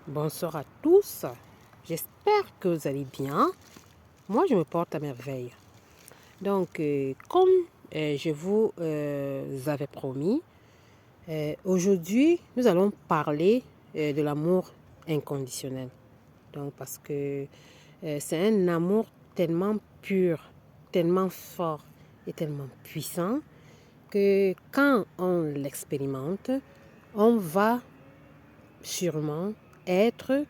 Bonsoir à tous, j'espère que vous allez bien. Moi, je me porte à merveille. Donc, comme je vous avais promis, aujourd'hui, nous allons parler de l'amour inconditionnel. Donc, parce que c'est un amour tellement pur, tellement fort et tellement puissant que quand on l'expérimente, on va sûrement être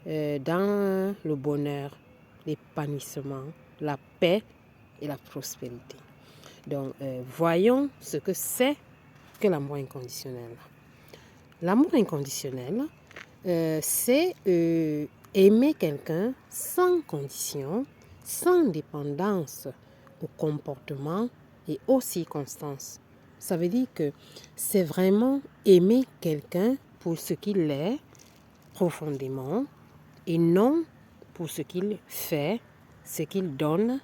dans le bonheur, l'épanouissement, la paix et la prospérité. Donc, voyons ce que c'est que l'amour inconditionnel. L'amour inconditionnel, c'est aimer quelqu'un sans condition, sans dépendance au comportement et aux circonstances. Ça veut dire que c'est vraiment aimer quelqu'un pour ce qu'il est profondément et non pour ce qu'il fait, ce qu'il donne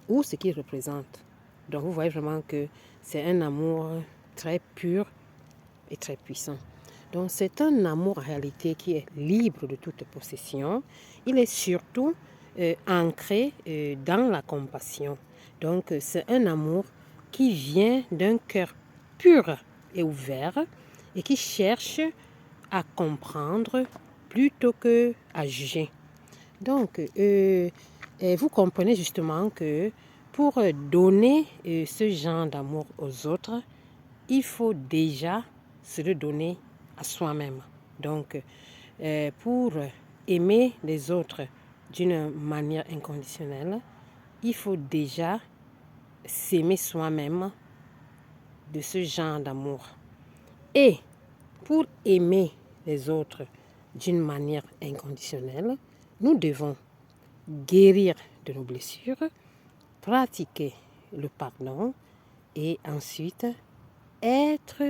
ou ce qu'il représente. Donc vous voyez vraiment que c'est un amour très pur et très puissant. Donc c'est un amour en réalité qui est libre de toute possession. Il est surtout ancré dans la compassion. Donc c'est un amour qui vient d'un cœur pur et ouvert et qui cherche à comprendre plutôt que à juger. Donc, vous comprenez justement que pour donner ce genre d'amour aux autres, il faut déjà se le donner à soi-même. Donc, pour aimer les autres d'une manière inconditionnelle, il faut déjà s'aimer soi-même de ce genre d'amour. Et pour aimer les autres d'une manière inconditionnelle, nous devons guérir de nos blessures, pratiquer le pardon et ensuite être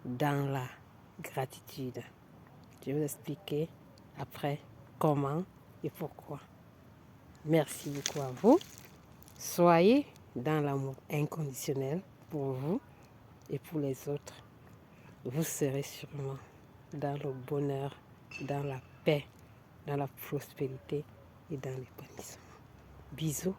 dans la gratitude. Je vais vous expliquer après comment et pourquoi. Merci beaucoup à vous. Soyez dans l'amour inconditionnel pour vous et pour les autres. Vous serez sûrement dans le bonheur, dans la paix, dans la prospérité et dans l'épanouissement. Bisous.